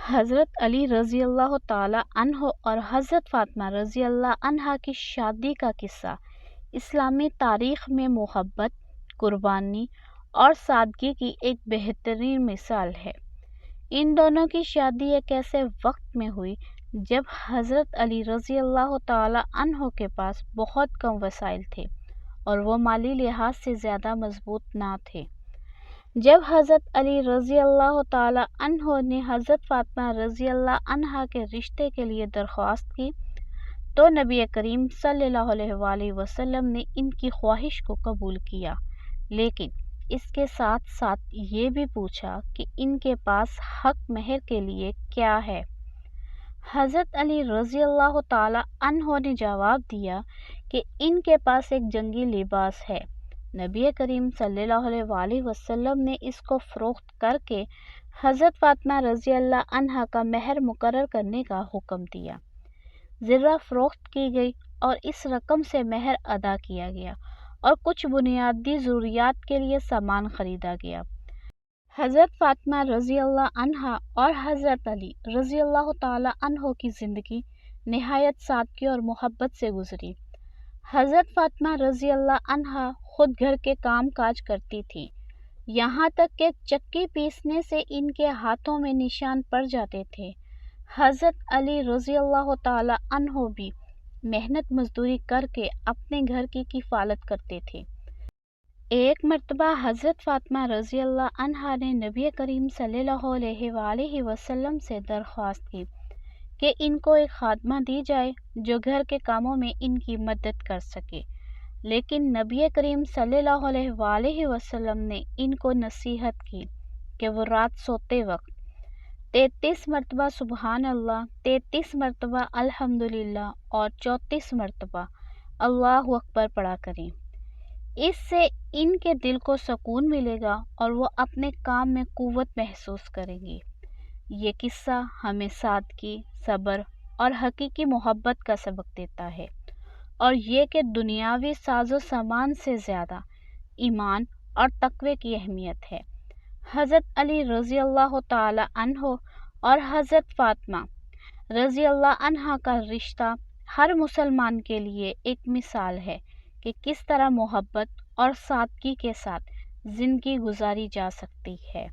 حضرت علی رضی اللہ تعالی عنہ اور حضرت فاطمہ رضی اللہ عنہا کی شادی کا قصہ اسلامی تاریخ میں محبت، قربانی اور سادگی کی ایک بہترین مثال ہے۔ ان دونوں کی شادی ایک ایسے وقت میں ہوئی جب حضرت علی رضی اللہ تعالی عنہ کے پاس بہت کم وسائل تھے اور وہ مالی لحاظ سے زیادہ مضبوط نہ تھے۔ جب حضرت علی رضی اللہ تعالی عنہ نے حضرت فاطمہ رضی اللہ عنہا کے رشتے کے لیے درخواست کی تو نبی کریم صلی اللہ علیہ وآلہ وسلم نے ان کی خواہش کو قبول کیا، لیکن اس کے ساتھ ساتھ یہ بھی پوچھا کہ ان کے پاس حق مہر کے لیے کیا ہے۔ حضرت علی رضی اللہ تعالی عنہ نے جواب دیا کہ ان کے پاس ایک جنگی لباس ہے۔ نبی کریم صلی اللہ علیہ وآلہ وسلم نے اس کو فروخت کر کے حضرت فاطمہ رضی اللہ عنہا کا مہر مقرر کرنے کا حکم دیا۔ زرہ فروخت کی گئی اور اس رقم سے مہر ادا کیا گیا اور کچھ بنیادی ضروریات کے لیے سامان خریدا گیا۔ حضرت فاطمہ رضی اللہ عنہا اور حضرت علی رضی اللہ تعالی عنہ کی زندگی نہایت سادگی اور محبت سے گزری۔ حضرت فاطمہ رضی اللہ عنہا خود گھر کے کام کاج کرتی تھی، یہاں تک کہ چکی پیسنے سے ان کے ہاتھوں میں نشان پڑ جاتے تھے۔ حضرت علی رضی اللہ تعالی عنہ بھی محنت مزدوری کر کے اپنے گھر کی کفالت کرتے تھے۔ ایک مرتبہ حضرت فاطمہ رضی اللہ عنہا نے نبی کریم صلی اللہ علیہ وآلہ وسلم سے درخواست کی کہ ان کو ایک خادمہ دی جائے جو گھر کے کاموں میں ان کی مدد کر سکے، لیکن نبی کریم صلی اللہ علیہ وآلہ وسلم نے ان کو نصیحت کی کہ وہ رات سوتے وقت 33 مرتبہ سبحان اللہ، 33 مرتبہ الحمدللہ اور 34 مرتبہ اللہ اکبر پڑھا کریں۔ اس سے ان کے دل کو سکون ملے گا اور وہ اپنے کام میں قوت محسوس کریں گے۔ یہ قصہ ہمیں سادگی، صبر اور حقیقی محبت کا سبق دیتا ہے، اور یہ کہ دنیاوی ساز و سامان سے زیادہ ایمان اور تقوی کی اہمیت ہے۔ حضرت علی رضی اللہ تعالی عنہ اور حضرت فاطمہ رضی اللہ عنہا کا رشتہ ہر مسلمان کے لیے ایک مثال ہے کہ کس طرح محبت اور سادگی کے ساتھ زندگی گزاری جا سکتی ہے۔